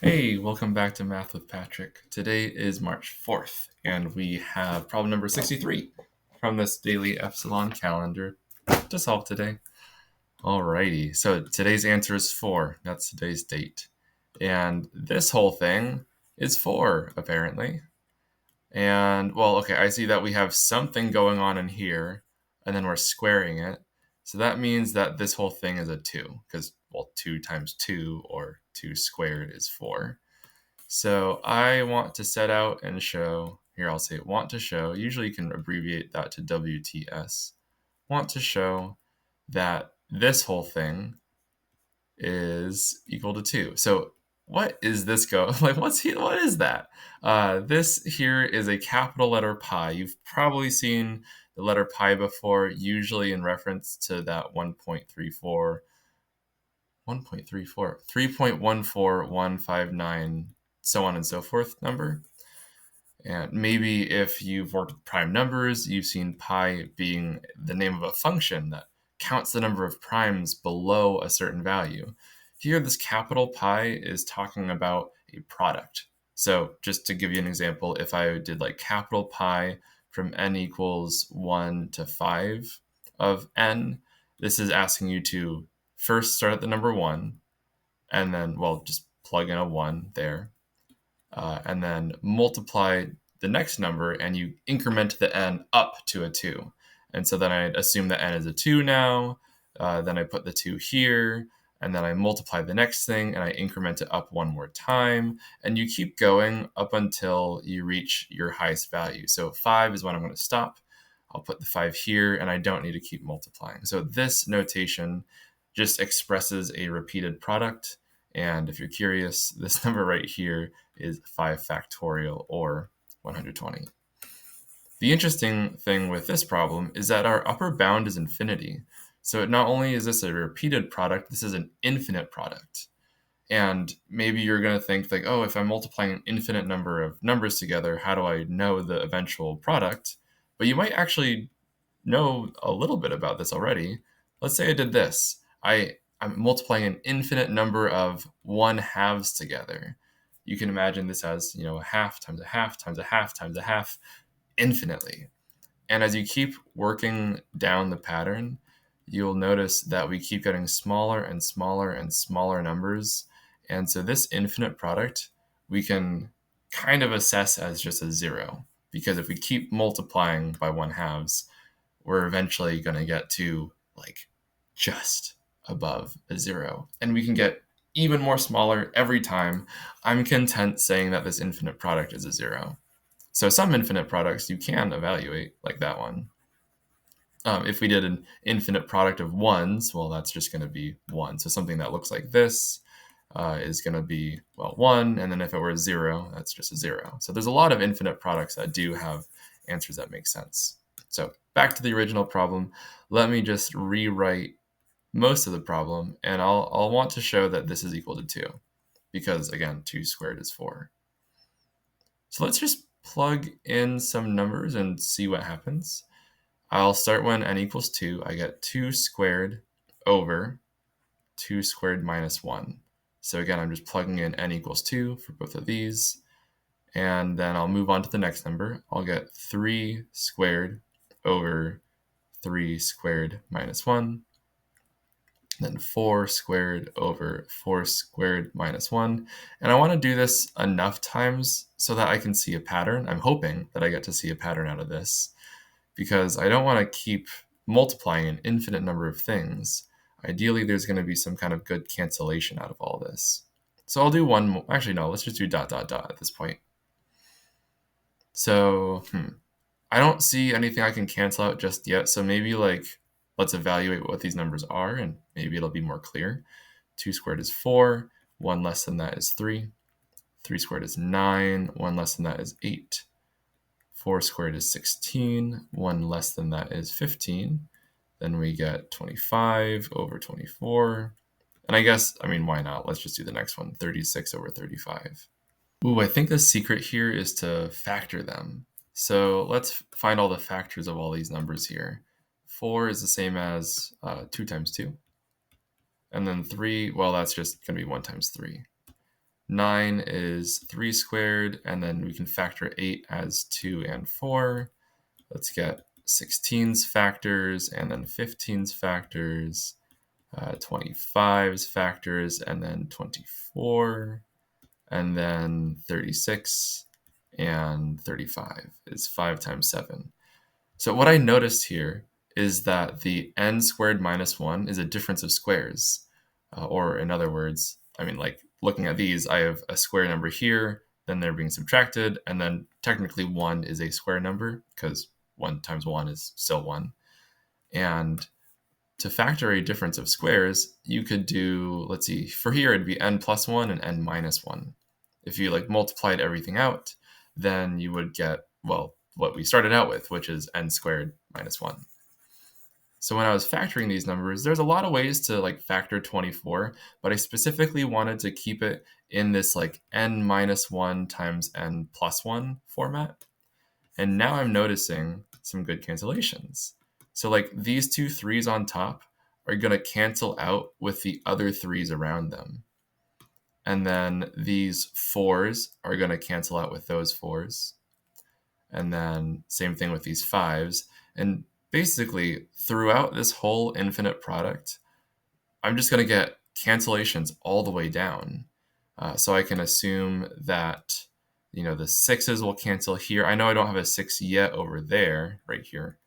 Hey, welcome back to Math with Patrick. Today is March 4th, and we have problem number 63 from this Daily Epsilon calendar to solve today. Alrighty, so today's answer is 4. That's today's date. And this whole thing is 4, apparently. And, well, okay, I see that we have something going on in here, and then we're squaring it. So that means that this whole thing is a 2, because, well, 2 times 2, or 2 squared, is 4. So I want to set out and show, here I'll say want to show, usually you can abbreviate that to WTS, want to show that this whole thing is equal to 2. So what is this like what is that? This here is a capital letter pi. You've probably seen the letter pi before, usually in reference to that 1.34, 3.14159, so on and so forth number. And maybe if you've worked with prime numbers, you've seen pi being the name of a function that counts the number of primes below a certain value. Here, this capital pi is talking about a product. So just to give you an example, if I did like capital pi from n equals 1 to 5 of n, this is asking you to first start at the number 1, and then, well, just plug in a 1 there, and then multiply the next number, and you increment the n up to a 2. And so then I assume that n is a 2 now, then I put the 2 here, and then I multiply the next thing, and I increment it up one more time, and you keep going up until you reach your highest value. So 5 is when I'm going to stop. I'll put the 5 here, and I don't need to keep multiplying. So this notation just expresses a repeated product. And if you're curious, this number right here is 5 factorial, or 120. The interesting thing with this problem is that our upper bound is infinity. So not only is this a repeated product, this is an infinite product. And maybe you're going to think like, oh, if I'm multiplying an infinite number of numbers together, how do I know the eventual product? But you might actually know a little bit about this already. Let's say I did this. I'm multiplying an infinite number of 1/2s together. You can imagine this as, a half times a half times a half times a half infinitely. And as you keep working down the pattern, you'll notice that we keep getting smaller and smaller and smaller numbers. And so this infinite product, we can kind of assess as just a 0. Because if we keep multiplying by 1/2s, we're eventually going to get to like just above a 0. And we can get even more smaller every time. I'm content saying that this infinite product is a 0. So some infinite products you can evaluate, like that one. If we did an infinite product of 1s, well, that's just going to be 1. So something that looks like this is going to be, well, 1. And then if it were a 0, that's just a 0. So there's a lot of infinite products that do have answers that make sense. So back to the original problem. Let me just rewrite most of the problem, and I'll want to show that this is equal to 2, because again, 2 squared is 4. So let's just plug in some numbers and see what happens. I'll start when n equals 2. I get 2 squared over 2 squared minus 1. So again, I'm just plugging in n equals 2 for both of these. And then I'll move on to the next number. I'll get 3 squared over 3 squared minus 1. Then 4 squared over 4 squared minus 1. And I want to do this enough times so that I can see a pattern. I'm hoping that I get to see a pattern out of this, because I don't want to keep multiplying an infinite number of things. Ideally, there's going to be some kind of good cancellation out of all this. So I'll do one more. Actually, no, let's just do dot, dot, dot at this point. So, I don't see anything I can cancel out just yet. So maybe let's evaluate what these numbers are, and maybe it'll be more clear. 2 squared is 4. 1 less than that is 3. 3 squared is 9. 1 less than that is 8. 4 squared is 16. 1 less than that is 15. Then we get 25 over 24. And I guess, why not? Let's just do the next one, 36 over 35. Ooh, I think the secret here is to factor them. So let's find all the factors of all these numbers here. 4 is the same as 2 times 2. And then 3, well, that's just going to be 1 times 3. 9 is 3 squared, and then we can factor 8 as 2 and 4. Let's get 16's factors, and then 15's factors, 25's factors, and then 24, and then 36, and 35 is 5 times 7. So what I noticed here is that the n squared minus 1 is a difference of squares. Or in other words, I mean, like looking at these, I have a square number here, then they're being subtracted, and then technically 1 is a square number because 1 times 1 is still 1. And to factor a difference of squares, you could do, let's see, for here it'd be n plus 1 and n minus 1. If you like multiplied everything out, then you would get, well, what we started out with, which is n squared minus 1. So when I was factoring these numbers, there's a lot of ways to like factor 24, but I specifically wanted to keep it in this like n minus 1 times n plus 1 format. And now I'm noticing some good cancellations. So like these two 3's on top are going to cancel out with the other 3's around them. And then these 4's are going to cancel out with those 4's. And then same thing with these 5's. And basically throughout this whole infinite product, I'm just going to get cancellations all the way down. So I can assume that, the 6's will cancel here. I know I don't have a 6 yet over there, right here,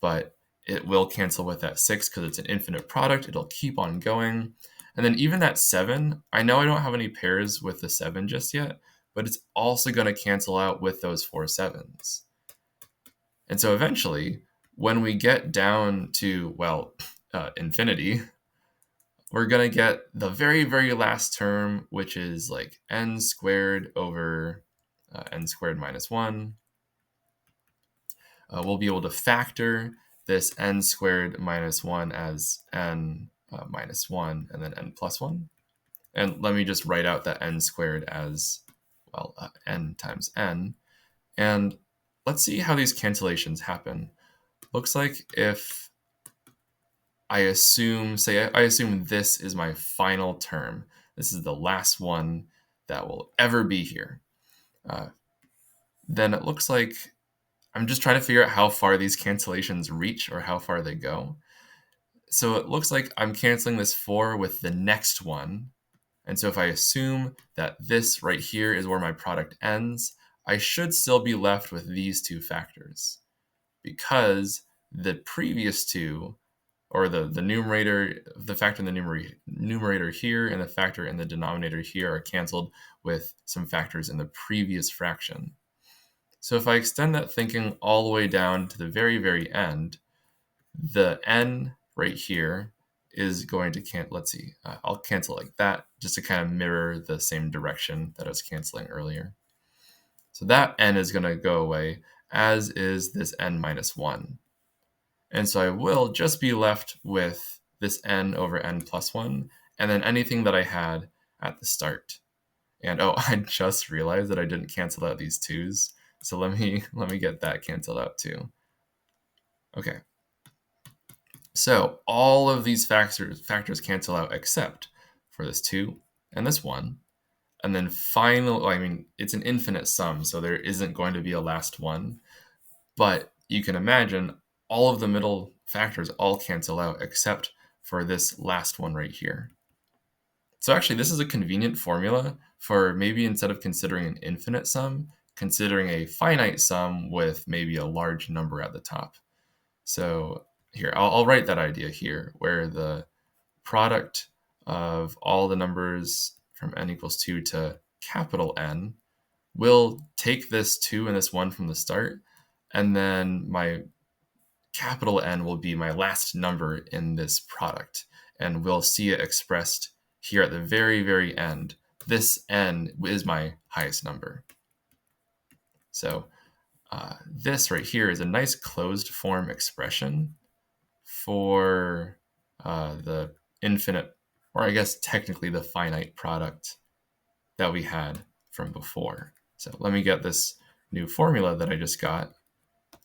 but it will cancel with that 6 because it's an infinite product. It'll keep on going. And then even that 7, I know I don't have any pairs with the 7 just yet, but it's also going to cancel out with those 4 7's. And so eventually, when we get down to, infinity, we're going to get the very, very last term, which is like n squared over n squared minus 1. We'll be able to factor this n squared minus 1 as n minus 1 and then n plus 1. And let me just write out that n squared as, n times n. And let's see how these cancellations happen. Looks like if I assume this is my final term, this is the last one that will ever be here, then it looks like I'm just trying to figure out how far these cancellations reach or how far they go. So it looks like I'm canceling this 4 with the next one. And so if I assume that this right here is where my product ends, I should still be left with these two factors because the previous two, or the numerator, the factor in the numerator here and the factor in the denominator here are canceled with some factors in the previous fraction. So if I extend that thinking all the way down to the very, very end, the n right here is going to cancel. Let's see, I'll cancel like that just to kind of mirror the same direction that I was canceling earlier. So that n is going to go away, as is this n minus 1. And so I will just be left with this n over n plus 1, and then anything that I had at the start. And I just realized that I didn't cancel out these 2's. So let me get that canceled out too. Okay. So all of these factors cancel out except for this 2 and this 1. And then finally, it's an infinite sum, so there isn't going to be a last one. But you can imagine all of the middle factors all cancel out except for this last one right here. So actually, this is a convenient formula for maybe instead of considering an infinite sum, considering a finite sum with maybe a large number at the top. So here, I'll write that idea here, where the product of all the numbers from n equals 2 to capital N will take this 2 and this 1 from the start, and then my capital N will be my last number in this product, and we'll see it expressed here at the very, very end. This n is my highest number. So this right here is a nice closed form expression for the infinite, or I guess technically the finite product that we had from before. So let me get this new formula that I just got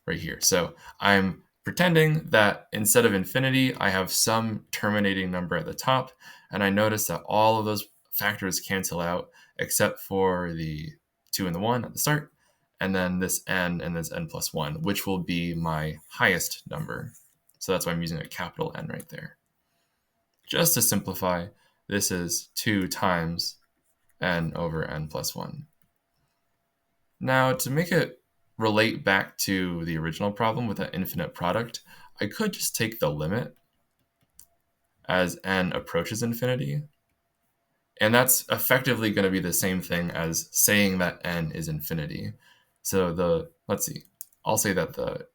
right here. So I'm pretending that instead of infinity, I have some terminating number at the top, and I notice that all of those factors cancel out except for the 2 and the 1 at the start, and then this n and this n plus 1, which will be my highest number. So that's why I'm using a capital N right there. Just to simplify, this is 2 times n over n plus 1. Now, to make it relate back to the original problem with that infinite product, I could just take the limit as n approaches infinity. And that's effectively going to be the same thing as saying that n is infinity. So let's see, I'll say that the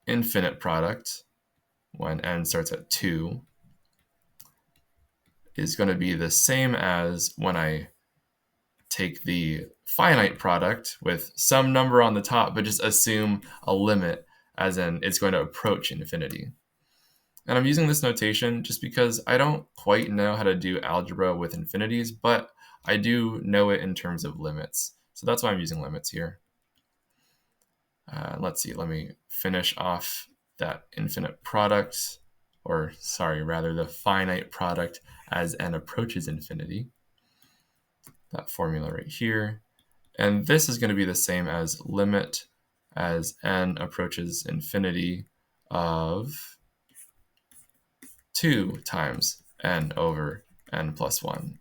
infinite product when n starts at 2 is going to be the same as when I take the finite product with some number on the top, but just assume a limit, as in it's going to approach infinity. And I'm using this notation just because I don't quite know how to do algebra with infinities, but I do know it in terms of limits. So that's why I'm using limits here. Let's see, let me finish off that infinite product, or sorry, rather the finite product as n approaches infinity. That formula right here. And this is going to be the same as limit as n approaches infinity of 2 times n over n plus 1.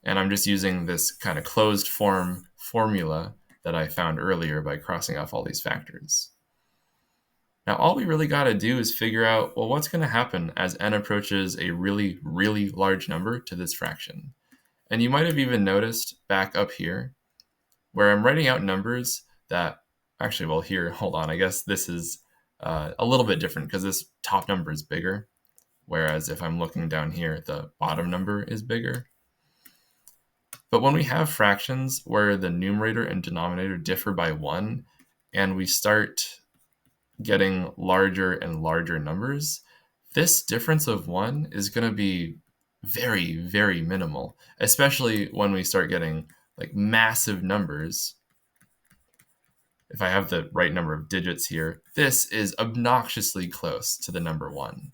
And I'm just using this kind of closed form formula that I found earlier by crossing off all these factors. Now, all we really got to do is figure out, well, what's going to happen as n approaches a really, really large number to this fraction. And you might have even noticed back up here where I'm writing out numbers that actually, well, here, hold on, I guess this is a little bit different because this top number is bigger, whereas if I'm looking down here, the bottom number is bigger. But when we have fractions where the numerator and denominator differ by 1, and we start getting larger and larger numbers, this difference of 1 is going to be very, very minimal, especially when we start getting like massive numbers. If I have the right number of digits here, this is obnoxiously close to the number 1.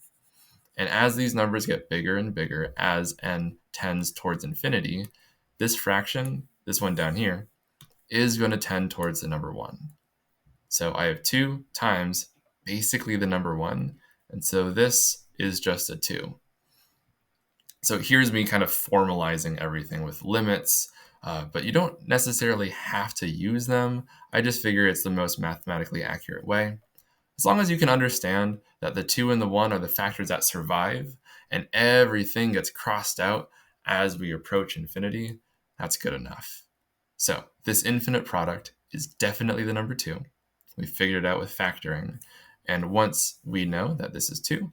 And as these numbers get bigger and bigger, as n tends towards infinity, this fraction, this one down here, is going to tend towards the number 1. So I have 2 times basically the number 1, and so this is just a 2. So here's me kind of formalizing everything with limits, but you don't necessarily have to use them. I just figure it's the most mathematically accurate way. As long as you can understand that the 2 and the 1 are the factors that survive, and everything gets crossed out as we approach infinity, that's good enough. So this infinite product is definitely the number 2. We figured it out with factoring. And once we know that this is 2,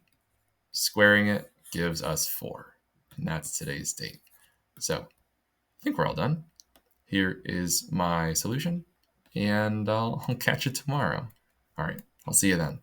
squaring it gives us 4. And that's today's date. So I think we're all done. Here is my solution, and I'll catch you tomorrow. All right, I'll see you then.